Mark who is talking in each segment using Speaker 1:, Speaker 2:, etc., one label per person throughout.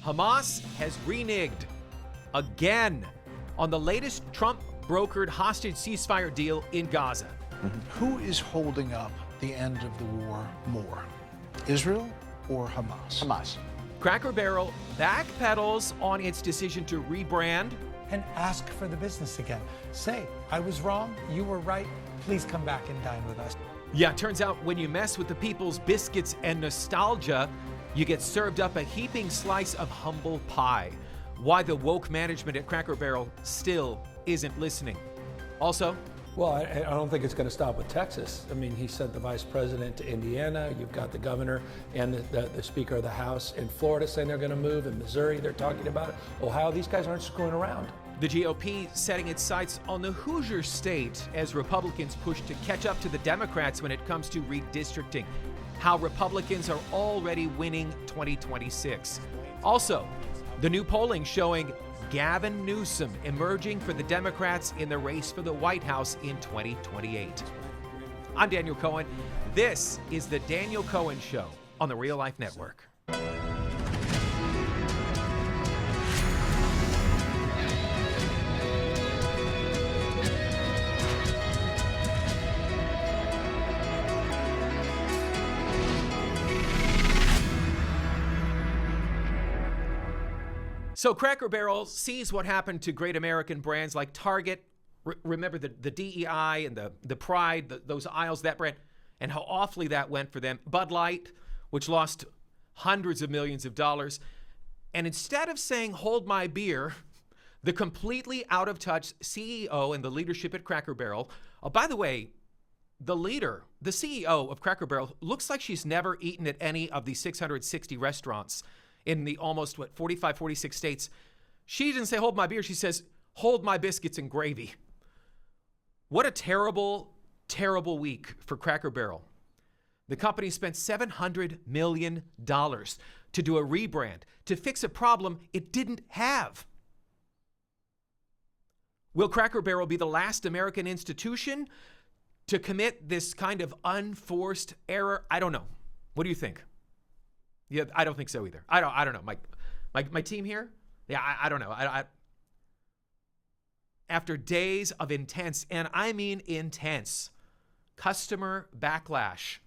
Speaker 1: Hamas has reneged again on the latest Trump-brokered hostage ceasefire deal in Gaza.
Speaker 2: Who is holding up the end of the war more, Israel or Hamas?
Speaker 3: Hamas.
Speaker 1: Cracker Barrel backpedals on its decision to rebrand.
Speaker 4: And ask for the business again. Say, I was wrong, you were right, please come back and dine with us.
Speaker 1: Yeah, it turns out when you mess with the people's biscuits and nostalgia, you get served up a heaping slice of humble pie. Why the woke management at Cracker Barrel still isn't listening. Also,
Speaker 5: well, I don't think it's going to stop with Texas. I mean, he sent the vice president to Indiana. You've got the governor and the Speaker of the House in Florida saying they're going to move. In Missouri, they're talking about it. Ohio, these guys aren't screwing around.
Speaker 1: The GOP setting its sights on the Hoosier state as Republicans push to catch up to the Democrats when it comes to redistricting. How Republicans are already winning 2026. Also, the new polling showing Gavin Newsom emerging for the Democrats in the race for the White House in 2028. I'm Daniel Cohen. This is the Daniel Cohen Show on the Real Life Network. So Cracker Barrel sees what happened to great American brands like Target. Remember the DEI and the Pride, those aisles, that brand, and how awfully that went for them. Bud Light, which lost hundreds of millions of dollars. And instead of saying, hold my beer, the completely out of touch CEO and the leadership at Cracker Barrel, oh, by the way, the leader, the CEO of Cracker Barrel, looks like she's never eaten at any of the 660 restaurants in the almost, 45, 46 states. She didn't say, hold my beer. She says, hold my biscuits and gravy. What a terrible, terrible week for Cracker Barrel. The company spent $700 million to do a rebrand, to fix a problem it didn't have. Will Cracker Barrel be the last American institution to commit this kind of unforced error? I don't know. What do you think? Yeah, I don't think so either. I don't know. My team here? Yeah, I don't know. After days of intense, and I mean intense, customer backlash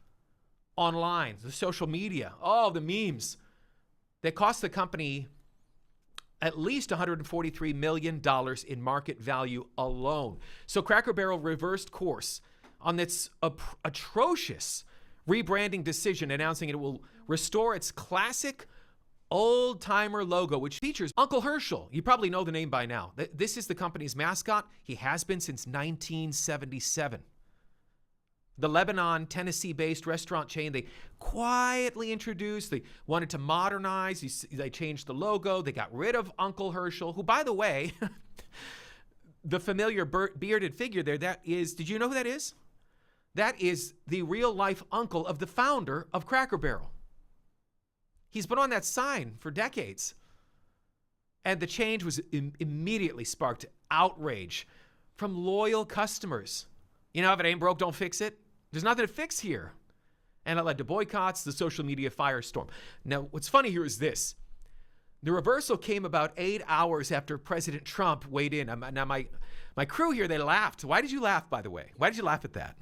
Speaker 1: online, the social media, all the memes that cost the company at least $143 million in market value alone. So Cracker Barrel reversed course on its atrocious rebranding decision, announcing it will restore its classic old-timer logo, which features Uncle Herschel. You probably know the name by now. This is the company's mascot. He has been since 1977. The Lebanon, Tennessee-based restaurant chain, they quietly introduced, they wanted to modernize, they changed the logo, they got rid of Uncle Herschel, who, by the way, the familiar bearded figure there, that is, did you know who that is? That is the real-life uncle of the founder of Cracker Barrel. He's been on that sign for decades. And the change was immediately sparked outrage from loyal customers. You know, if it ain't broke, don't fix it. There's nothing to fix here. And it led to boycotts, the social media firestorm. Now, what's funny here is this. The reversal came about 8 hours after President Trump weighed in. Now, my crew here, they laughed. Why did you laugh, by the way? Why did you laugh at that?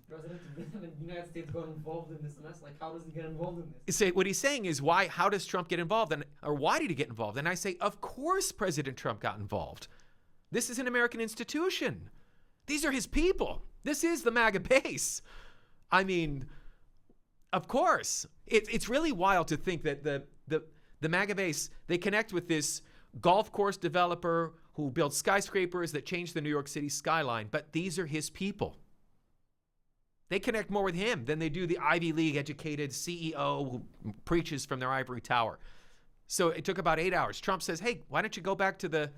Speaker 6: President of the United States got involved in this mess. Like, how does he get involved in this?
Speaker 1: Say what he's saying is, how does Trump get involved? Or why did he get involved? And I say, of course President Trump got involved. This is an American institution. These are his people. This is the MAGA base. I mean, of course. It's really wild to think that the MAGA base, they connect with this golf course developer who built skyscrapers that changed the New York City skyline. But these are his people. They connect more with him than they do the Ivy League educated CEO who preaches from their ivory tower. So it took about 8 hours. Trump says, hey, why don't you go back to the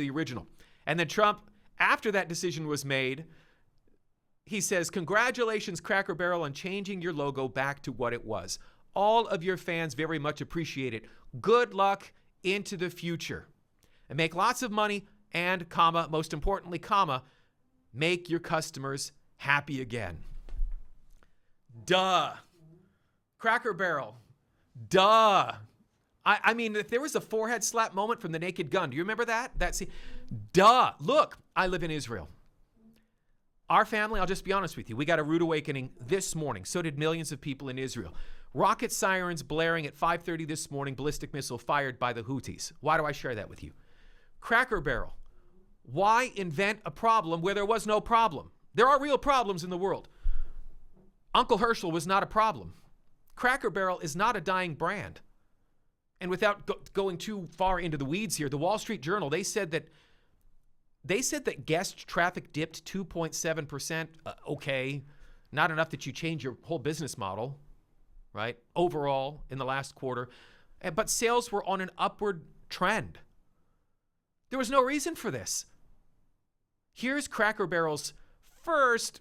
Speaker 1: original? And then Trump, after that decision was made, he says, congratulations, Cracker Barrel, on changing your logo back to what it was. All of your fans very much appreciate it. Good luck into the future. And make lots of money and, comma, most importantly, comma, make your customers happy again. Duh. Cracker Barrel. Duh. I mean, if there was a forehead slap moment from the Naked Gun, do you remember that? Duh. Look, I live in Israel. Our family, I'll just be honest with you, we got a rude awakening this morning. So did millions of people in Israel. Rocket sirens blaring at 5:30 this morning, ballistic missile fired by the Houthis. Why do I share that with you? Cracker Barrel. Why invent a problem where there was no problem? There are real problems in the world. Uncle Herschel was not a problem. Cracker Barrel is not a dying brand. And without going too far into the weeds here, the Wall Street Journal, they said that guest traffic dipped 2.7%. Okay, not enough that you change your whole business model, right? Overall, in the last quarter. But sales were on an upward trend. There was no reason for this. Here's Cracker Barrel's first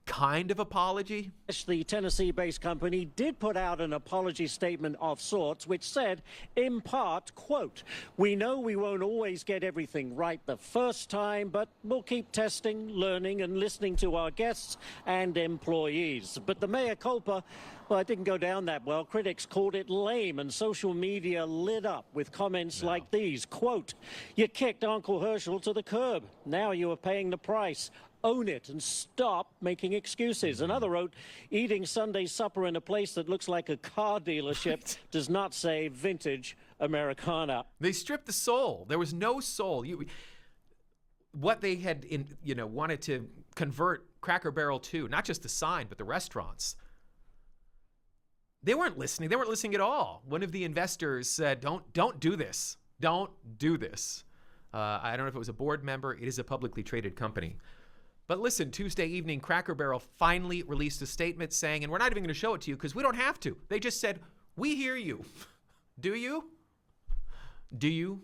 Speaker 1: kind of apology.
Speaker 3: The Tennessee-based company did put out an apology statement of sorts, which said, in part, quote, "We know we won't always get everything right the first time, but we'll keep testing, learning, and listening to our guests and employees." But the mea culpa, well, it didn't go down that well. Critics called it lame, and social media lit up with comments like these, quote, "You kicked Uncle Herschel to the curb. Now you are paying the price. Own it and stop making excuses." Another wrote, "Eating Sunday supper in a place that looks like a car dealership does not say vintage Americana."
Speaker 1: They stripped the soul. There was no soul. What they had wanted to convert Cracker Barrel to, not just the sign, but the restaurants. They weren't listening. They weren't listening at all. One of the investors said, don't do this. Don't do this. I don't know if it was a board member. It is a publicly traded company. But listen, Tuesday evening, Cracker Barrel finally released a statement saying, and we're not even going to show it to you because we don't have to. They just said, "We hear you." Do you? Do you?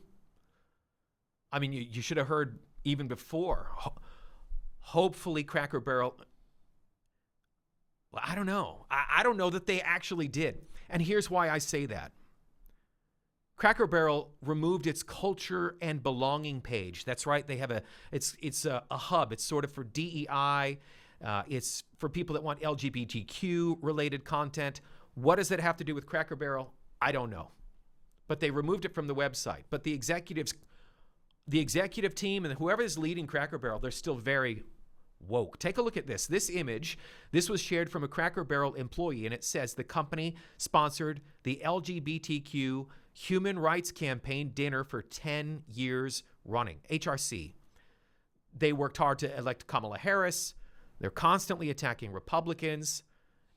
Speaker 1: I mean, you should have heard even before. Hopefully Cracker Barrel, well, I don't know. I don't know that they actually did. And here's why I say that. Cracker Barrel removed its culture and belonging page. That's right. They have it's a hub. It's sort of for DEI. It's for people that want LGBTQ related content. What does it have to do with Cracker Barrel? I don't know. But they removed it from the website. But the executive team and whoever is leading Cracker Barrel, they're still very woke. Take a look at this. This image, this was shared from a Cracker Barrel employee, and it says the company sponsored the LGBTQ Human Rights Campaign dinner for 10 years running, HRC. They worked hard to elect Kamala Harris. They're constantly attacking Republicans.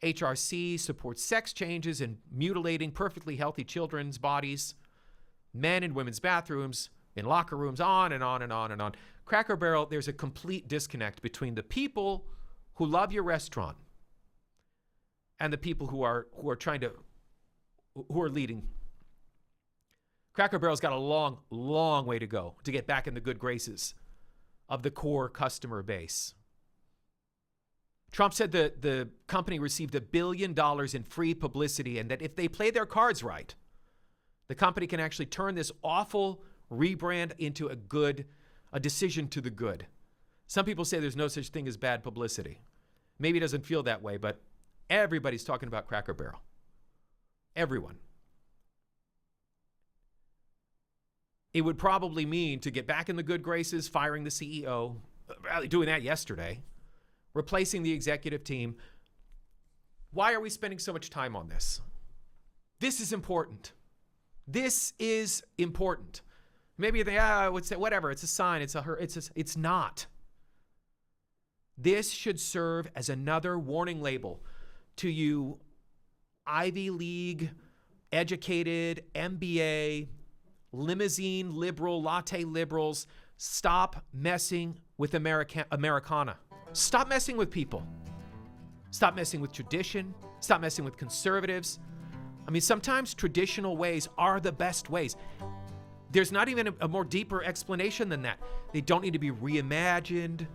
Speaker 1: HRC supports sex changes and mutilating perfectly healthy children's bodies, men in women's bathrooms, in locker rooms, on and on and on and on. Cracker Barrel, there's a complete disconnect between the people who love your restaurant and the people who are leading. Cracker Barrel's got a long, long way to go to get back in the good graces of the core customer base. Trump said the company received $1 billion in free publicity, and that if they play their cards right, the company can actually turn this awful rebrand into a decision to the good. Some people say there's no such thing as bad publicity. Maybe it doesn't feel that way, but everybody's talking about Cracker Barrel. Everyone. It would probably mean to get back in the good graces, firing the CEO, doing that yesterday, replacing the executive team. Why are we spending so much time on this? This is important. This is important. Maybe you think, whatever, it's a sign, it's not. This should serve as another warning label to you Ivy League, educated, MBA, limousine liberal, latte liberals. Stop messing with Americana. Stop messing with people. Stop messing with tradition. Stop messing with conservatives. I mean, sometimes traditional ways are the best ways. There's not even a more deeper explanation than that. They don't need to be reimagined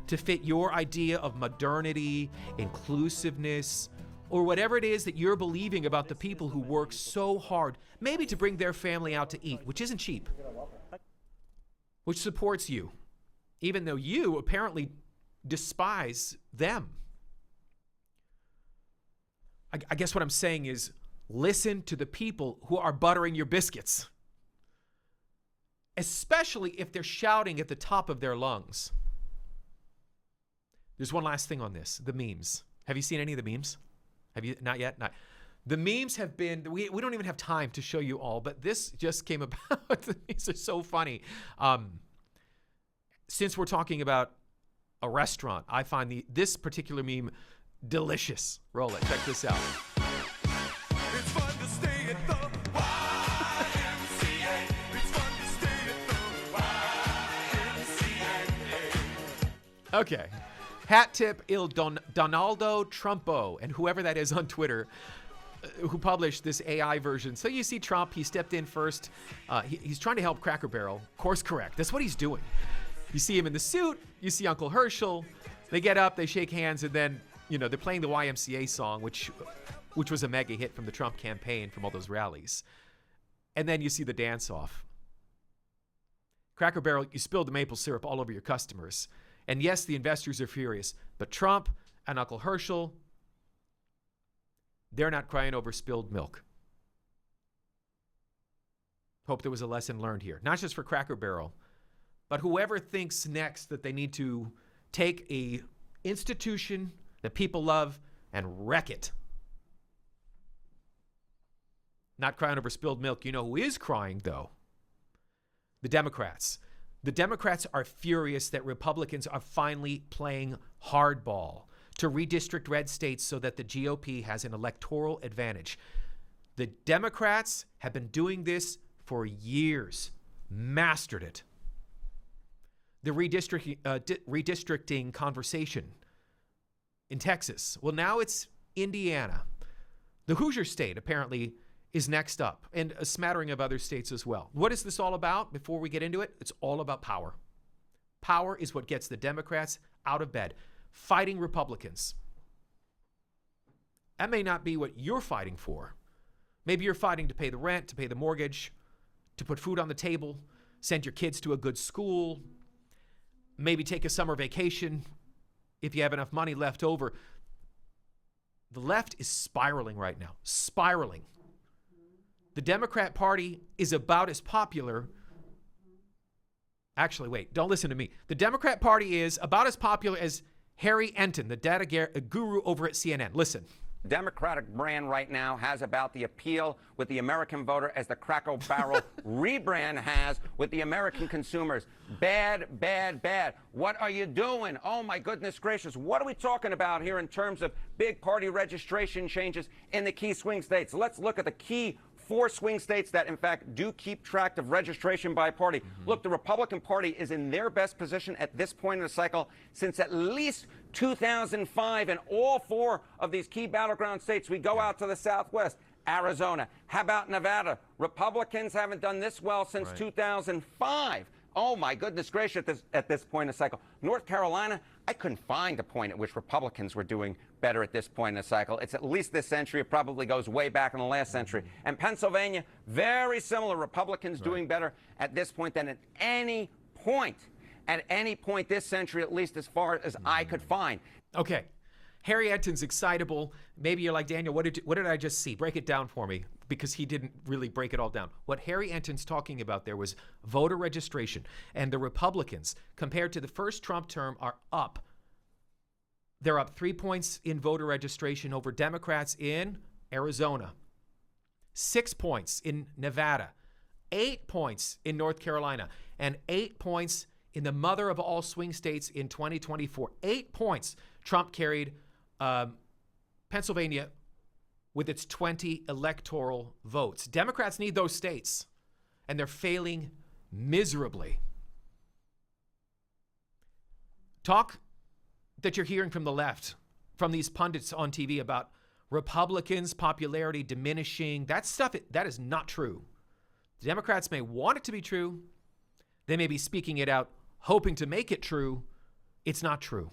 Speaker 1: to fit your idea of modernity, inclusiveness, or whatever it is that you're believing about the people who work so hard, maybe to bring their family out to eat, which isn't cheap, which supports you, even though you apparently despise them. I guess what I'm saying is, Listen to the people who are buttering your biscuits, especially if they're shouting at the top of their lungs. There's one last thing on this, the memes. Have you seen any of the memes? Have you? Not yet? Not. The memes have been, we don't even have time to show you all, but this just came about. These are so funny. Since we're talking about a restaurant, I find this particular meme delicious. Roll it. Check this out.
Speaker 7: It's fun to stay at the YMCA. It's fun to stay at the YMCA.
Speaker 1: Okay. Hat tip Il Donaldo Trumpo, and whoever that is on Twitter, who published this AI version. So you see Trump, he stepped in first. He's trying to help Cracker Barrel. Course correct. That's what he's doing. You see him in the suit. You see Uncle Herschel. They get up, they shake hands, and then, they're playing the YMCA song, which was a mega hit from the Trump campaign from all those rallies. And then you see the dance-off. Cracker Barrel, you spilled the maple syrup all over your customers. And yes, the investors are furious. But Trump and Uncle Herschel, they're not crying over spilled milk. Hope there was a lesson learned here. Not just for Cracker Barrel, but whoever thinks next that they need to take a institution that people love and wreck it. Not crying over spilled milk. You know who is crying, though? The Democrats. The Democrats are furious that Republicans are finally playing hardball to redistrict red states so that the GOP has an electoral advantage. The Democrats have been doing this for years, mastered it. The redistricting conversation in Texas. Well, now it's Indiana. The Hoosier state apparently is next up, and a smattering of other states as well. What is this all about? Before we get into it, it's all about power. Power is what gets the Democrats out of bed, fighting Republicans. That may not be what you're fighting for. Maybe you're fighting to pay the rent, to pay the mortgage, to put food on the table, send your kids to a good school, maybe take a summer vacation if you have enough money left over. The left is spiraling right now, spiraling. The Democrat Party is about as popular. Actually, wait, don't listen to me. The Democrat Party is about as popular as Harry Enton, the data guru over at CNN. Listen.
Speaker 8: Democratic brand right now has about the appeal with the American voter as the Cracker Barrel rebrand has with the American consumers. Bad, bad, bad. What are you doing? Oh, my goodness gracious. What are we talking about here in terms of big party registration changes in the key swing states? Let's look at the key 4 swing states that, in fact, do keep track of registration by party. Look, the Republican Party is in their best position at this point in the cycle since at least 2005. In all 4 of these key battleground states, we go out to the Southwest. Arizona. How about Nevada? Republicans haven't done this well since 2005. Oh, my goodness gracious, at this point in the cycle. North Carolina, I couldn't find a point at which Republicans were doing better at this point in the cycle. It's at least this century. It probably goes way back in the last century. And Pennsylvania, very similar. Republicans doing better at this point than at any point this century, at least as far as I could find.
Speaker 1: Okay. Harry Enton's excitable. Maybe you're like, Daniel, what did I just see? Break it down for me, because he didn't really break it all down. What Harry Enton's talking about there was voter registration. And the Republicans, compared to the first Trump term, are up. They're up 3 points in voter registration over Democrats in Arizona, 6 points in Nevada, 8 points in North Carolina, and 8 points in the mother of all swing states in 2024. 8 points Trump carried Pennsylvania with its 20 electoral votes. Democrats need those states, and they're failing miserably. Talk that you're hearing from the left, from these pundits on TV about Republicans' popularity diminishing, that stuff, that is not true. The Democrats may want it to be true. They may be speaking it out, hoping to make it true. It's not true.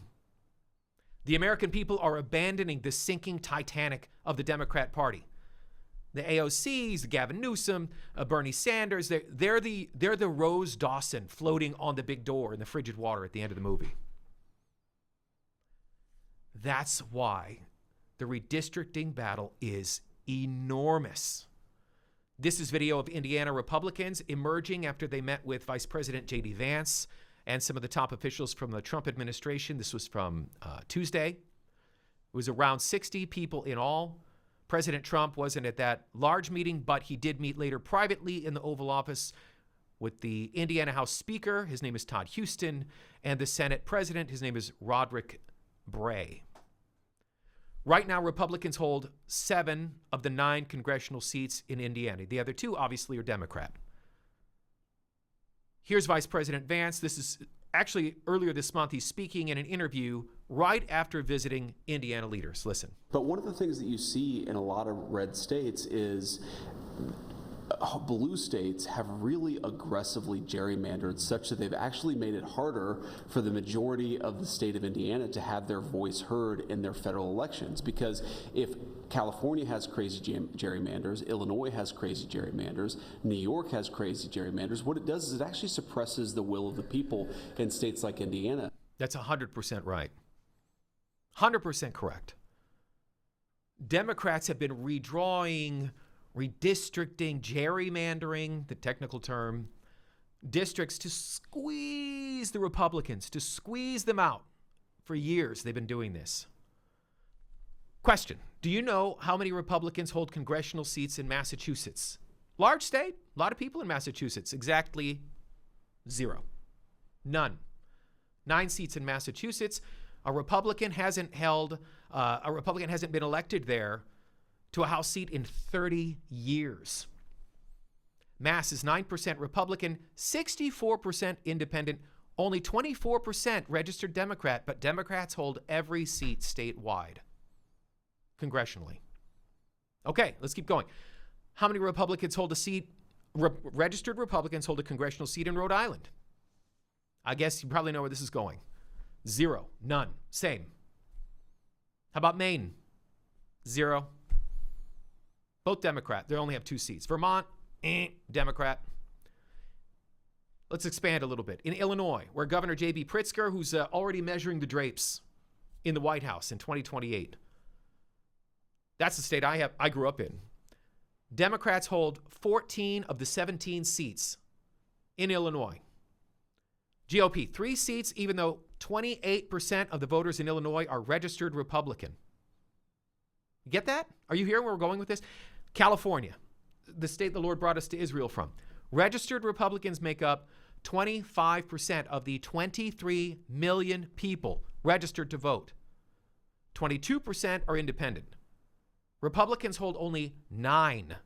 Speaker 1: The American people are abandoning the sinking Titanic of the Democrat Party. The AOCs, Gavin Newsom, Bernie Sanders, they're the Rose Dawson floating on the big door in the frigid water at the end of the movie. That's why the redistricting battle is enormous. This is video of Indiana Republicans emerging after they met with Vice President J.D. Vance and some of the top officials from the Trump administration. This was from Tuesday. It was around 60 people in all. President Trump wasn't at that large meeting, but he did meet later privately in the Oval Office with the Indiana House Speaker. His name is Todd Houston, and the Senate President. His name is Roderick Bray. Right now, Republicans hold 7 of the 9 congressional seats in Indiana. The other 2, obviously, are Democrat. Here's Vice President Vance. This is actually earlier this month. He's speaking in an interview right after visiting Indiana leaders. Listen.
Speaker 9: But one of the things that you see in a lot of red states is blue states have really aggressively gerrymandered such that they've actually made it harder for the majority of the state of Indiana to have their voice heard in their federal elections. Because if California has crazy gerrymanders, Illinois has crazy gerrymanders, New York has crazy gerrymanders, what it does is it actually suppresses the will of the people in states like Indiana.
Speaker 1: That's 100% right. 100% correct. Democrats have been redrawing, redistricting, gerrymandering, the technical term, districts to squeeze the Republicans, to squeeze them out. For years, they've been doing this. Question, do you know how many Republicans hold congressional seats in Massachusetts? Large state, a lot of people in Massachusetts. Exactly 0. None. 9 seats in Massachusetts. A Republican hasn't been elected there to a House seat in 30 years. Mass is 9% Republican, 64% independent, only 24% registered Democrat, but Democrats hold every seat statewide, congressionally. Okay, let's keep going. How many Republicans hold a seat? Registered Republicans hold a congressional seat in Rhode Island. I guess you probably know where this is going. 0, none, same. How about Maine? 0. Both Democrat. They only have 2 seats. Vermont, Democrat. Let's expand a little bit. In Illinois, where Governor J.B. Pritzker, who's already measuring the drapes in the White House in 2028. That's the state I grew up in. Democrats hold 14 of the 17 seats in Illinois. GOP, 3 seats, even though 28% of the voters in Illinois are registered Republican. You get that? Are you hearing where we're going with this? California, the state the Lord brought us to Israel from. Registered Republicans make up 25% of the 23 million people registered to vote. 22% are independent. Republicans hold only 9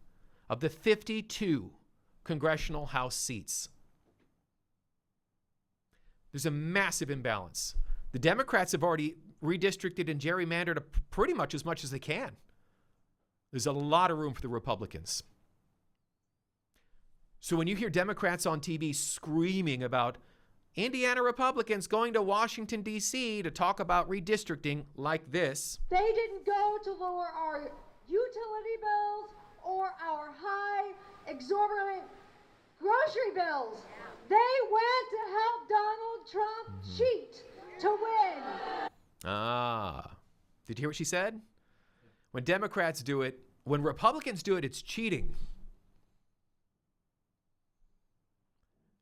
Speaker 1: of the 52 congressional House seats. There's a massive imbalance. The Democrats have already redistricted and gerrymandered pretty much as they can. There's a lot of room for the Republicans. So when you hear Democrats on TV screaming about Indiana Republicans going to Washington, D.C. to talk about redistricting like this.
Speaker 10: They didn't go to lower our utility bills or our high, exorbitant grocery bills. They went to help Donald Trump cheat to win.
Speaker 1: Did you hear what she said? When Democrats do it, when Republicans do it, it's cheating.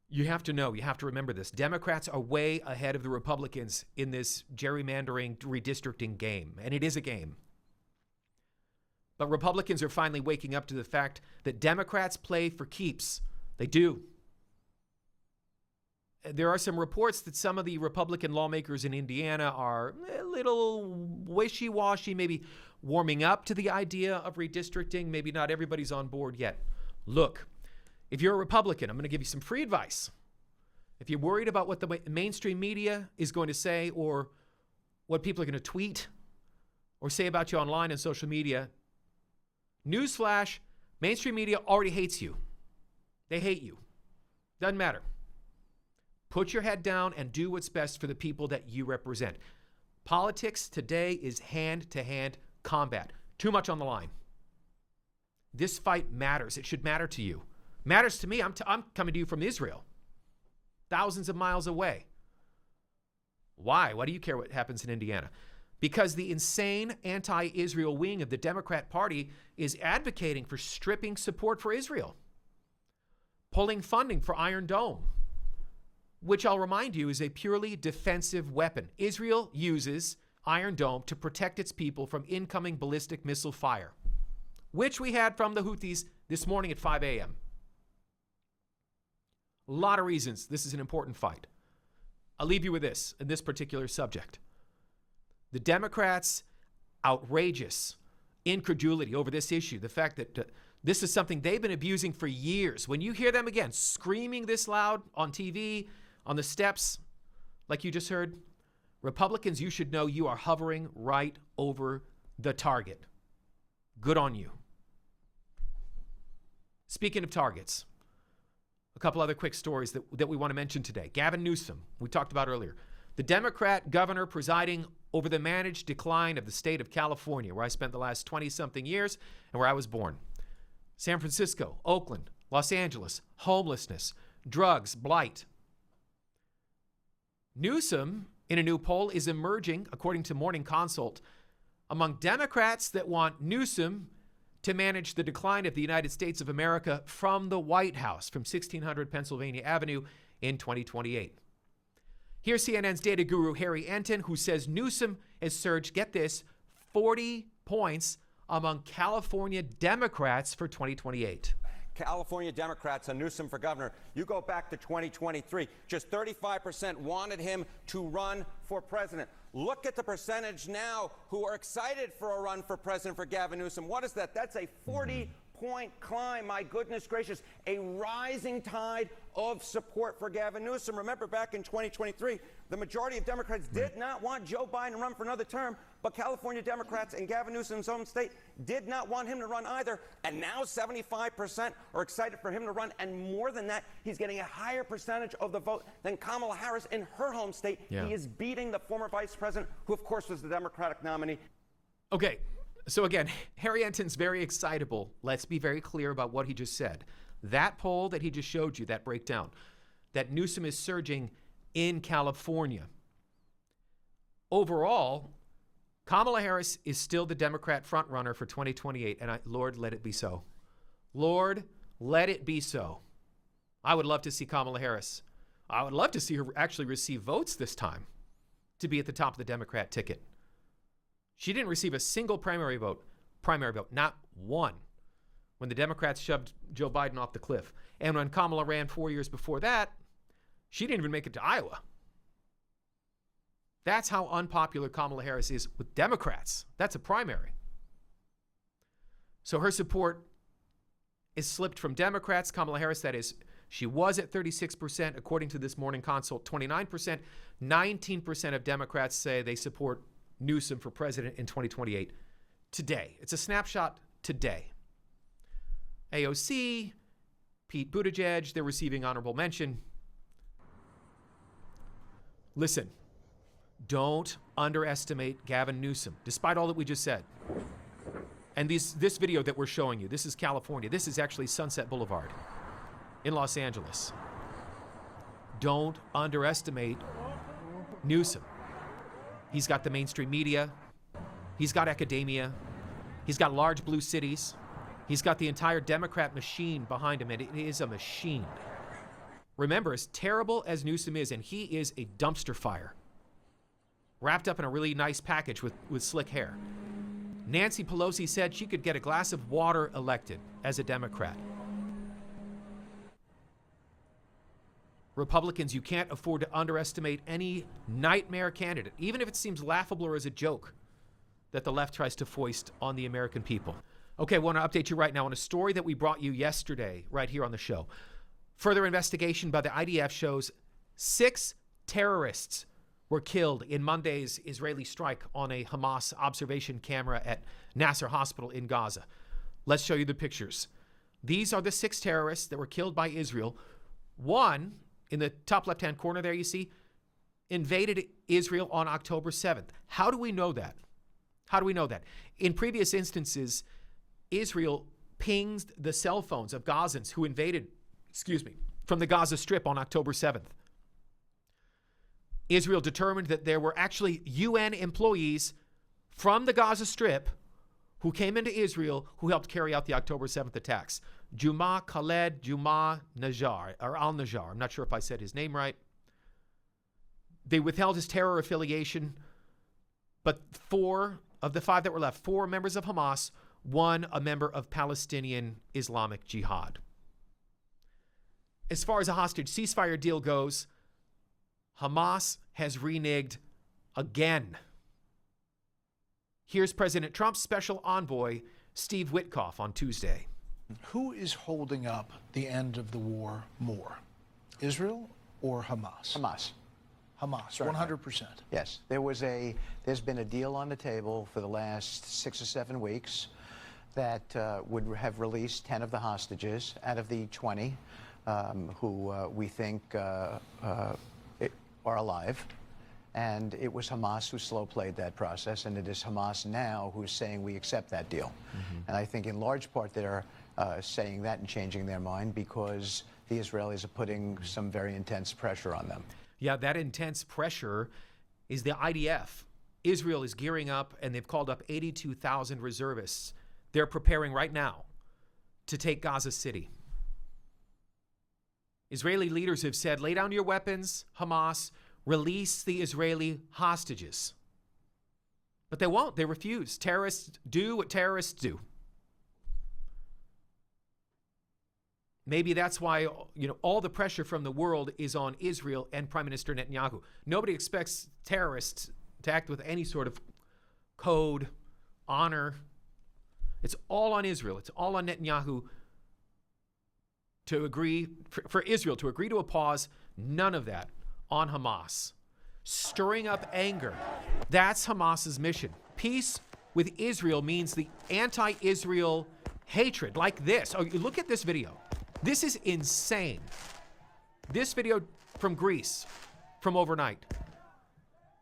Speaker 1: You have to know, you have to remember this. Democrats are way ahead of the Republicans in this gerrymandering, redistricting game, and it is a game. But Republicans are finally waking up to the fact that Democrats play for keeps. They do. There are some reports that some of the Republican lawmakers in Indiana are a little wishy-washy, maybe warming up to the idea of redistricting. Maybe not everybody's on board yet. Look, if you're a Republican, I'm going to give you some free advice. If you're worried about what the mainstream media is going to say or what people are going to tweet or say about you online and social media, newsflash, mainstream media already hates you. They hate you. Doesn't matter. Put your head down and do what's best for the people that you represent. Politics today is hand-to-hand combat. Too much on the line. This fight matters. It should matter to you. Matters to me. I'm coming to you from Israel, thousands of miles away. Why? Why do you care what happens in Indiana? because the insane anti-Israel wing of the Democrat Party is advocating for stripping support for Israel, pulling funding for Iron Dome, which I'll remind you is a purely defensive weapon. Israel uses Iron Dome to protect its people from incoming ballistic missile fire, which we had from the Houthis this morning at 5 a.m. A lot of reasons this is an important fight. I'll leave you with this in this particular subject. The Democrats' outrageous incredulity over this issue, the fact that this is something they've been abusing for years. When you hear them again screaming this loud on TV, on the steps, like you just heard, Republicans, you should know you are hovering right over the target. Good on you. Speaking of targets, a couple other quick stories that we want to mention today. Gavin Newsom, we talked about earlier. The Democrat governor presiding over the managed decline of the state of California, where I spent the last 20-something years and where I was born. San Francisco, Oakland, Los Angeles, homelessness, drugs, blight. Newsom, in a new poll, is emerging, according to Morning Consult, among Democrats that want Newsom to manage the decline of the United States of America from the White House, from 1600 Pennsylvania Avenue in 2028. Here's CNN's data guru, Harry Enton, who says Newsom has surged, get this, 40 points among California Democrats for 2028.
Speaker 8: California Democrats and Newsom for governor. You go back to 2023, just 35% wanted him to run for president. Look at the percentage now who are excited for a run for president for Gavin Newsom. What is that? That's a 40-point climb. My goodness gracious. A rising tide of support for Gavin Newsom. Remember, back in 2023, the majority of Democrats did not want Joe Biden to run for another term, but California Democrats in Gavin Newsom's home state did not want him to run either. And now 75% are excited for him to run. And more than that, he's getting a higher percentage of the vote than Kamala Harris in her home state. Yeah. He is beating the former vice president, who, of course, was the Democratic nominee.
Speaker 1: Okay, so again, Harry Enton's very excitable. Let's be very clear about what he just said. That poll that he just showed you, that breakdown, that Newsom is surging in California. Overall, Kamala Harris is still the Democrat frontrunner for 2028, and Lord, let it be so. Lord, let it be so. I would love to see Kamala Harris. I would love to see her actually receive votes this time to be at the top of the Democrat ticket. She didn't receive a single primary vote, not one, when the Democrats shoved Joe Biden off the cliff. And when Kamala ran 4 years before that, she didn't even make it to Iowa. That's how unpopular Kamala Harris is with Democrats. That's a primary. So her support is slipped from Democrats. Kamala Harris, that is, she was at 36%, according to this Morning Consult, 29%. 19% of Democrats say they support Newsom for president in 2028 today. It's a snapshot today. AOC, Pete Buttigieg, they're receiving honorable mention. Listen, don't underestimate Gavin Newsom, despite all that we just said. And this video that we're showing you, this is California. This is actually Sunset Boulevard in Los Angeles. Don't underestimate Newsom. He's got the mainstream media. He's got academia. He's got large blue cities. He's got the entire Democrat machine behind him, and it is a machine. Remember, as terrible as Newsom is, and he is a dumpster fire, wrapped up in a really nice package with slick hair. Nancy Pelosi said she could get a glass of water elected as a Democrat. Republicans, you can't afford to underestimate any nightmare candidate, even if it seems laughable or as a joke that the left tries to foist on the American people. Okay, I want to update you right now on a story that we brought you yesterday right here on the show. Further investigation by the IDF shows 6 terrorists were killed in Monday's Israeli strike on a Hamas observation camera at Nasser Hospital in Gaza. Let's show you the pictures. These are the 6 terrorists that were killed by Israel. One, in the top left-hand corner there you see, invaded Israel on October 7th. How do we know that? How do we know that? In previous instances, Israel pinged the cell phones of Gazans who invaded, from the Gaza Strip on October 7th. Israel determined that there were actually UN employees from the Gaza Strip who came into Israel, who helped carry out the October 7th attacks. Juma Khaled Juma Najjar, or al-Najjar. I'm not sure if I said his name right. They withheld his terror affiliation, but 4 of the 5 that were left, 4 members of Hamas, 1 a member of Palestinian Islamic Jihad. As far as a hostage ceasefire deal goes, Hamas has reneged again. Here's President Trump's special envoy, Steve Witkoff, on Tuesday.
Speaker 2: Who is holding up the end of the war more, Israel or Hamas?
Speaker 11: Hamas.
Speaker 2: Hamas,
Speaker 11: Certainly.
Speaker 2: 100%.
Speaker 11: Yes, there's been a deal on the table for the last 6 or 7 weeks that would have released 10 of the hostages out of the 20 who we think are alive. And it was Hamas who slow-played that process, and it is Hamas now who's saying we accept that deal. And I think in large part they're saying that and changing their mind because the Israelis are putting some very intense pressure on them.
Speaker 1: Yeah, that intense pressure is the IDF. Israel is gearing up, and they've called up 82,000 reservists. They're preparing right now to take Gaza City. Israeli leaders have said, lay down your weapons, Hamas, release the Israeli hostages. But they won't. They refuse. Terrorists do what terrorists do. Maybe that's why, all the pressure from the world is on Israel and Prime Minister Netanyahu. Nobody expects terrorists to act with any sort of code, honor. It's all on Israel. It's all on Netanyahu to agree, for Israel to agree to a pause. None of that on Hamas. Stirring up anger. That's Hamas's mission. Peace with Israel means the anti-Israel hatred like this. Oh, look at this video. This is insane. This video from Greece, from overnight.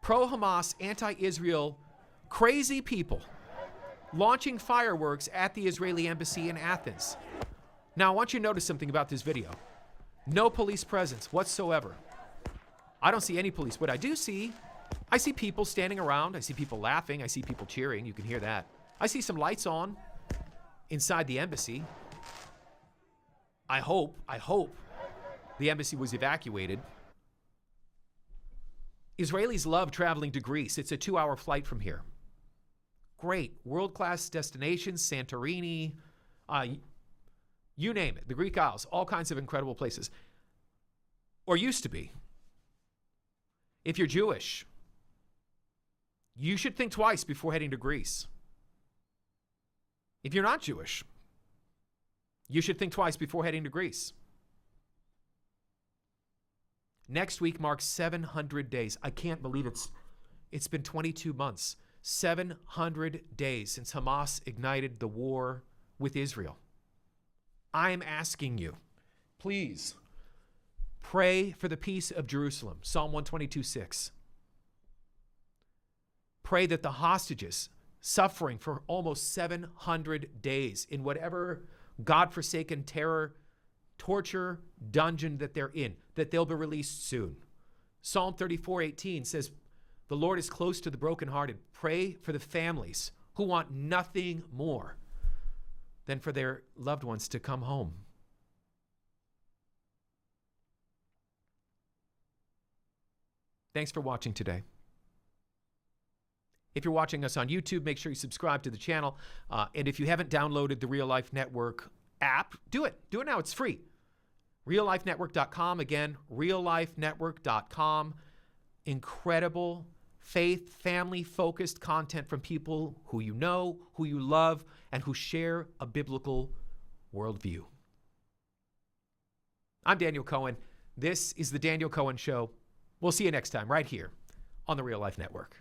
Speaker 1: Pro-Hamas, anti-Israel, crazy people launching fireworks at the Israeli embassy in Athens. Now, I want you to notice something about this video. No police presence whatsoever. I don't see any police. What I do see, I see people standing around. I see people laughing. I see people cheering. You can hear that. I see some lights on inside the embassy. I hope the embassy was evacuated. Israelis love traveling to Greece. It's a 2-hour flight from here. Great. World-class destinations, Santorini, you name it, the Greek Isles, all kinds of incredible places. Or used to be. If you're Jewish, you should think twice before heading to Greece. If you're not Jewish, you should think twice before heading to Greece. Next week marks 700 days. I can't believe it's been 22 months. 700 days since Hamas ignited the war with Israel. I'm asking you, please pray for the peace of Jerusalem. Psalm 122:6. Pray that the hostages suffering for almost 700 days in whatever godforsaken terror, torture, dungeon that they're in, that they'll be released soon. Psalm 34:18 says, the Lord is close to the brokenhearted. Pray for the families who want nothing more than for their loved ones to come home. Thanks for watching today. If you're watching us on YouTube, make sure you subscribe to the channel. And if you haven't downloaded the Real Life Network app, do it. Do it now. It's free. RealLifeNetwork.com. Again, RealLifeNetwork.com. Incredible faith, family-focused content from people who you know, who you love, and who share a biblical worldview. I'm Daniel Cohen. This is the Daniel Cohen Show. We'll see you next time right here on the Real Life Network.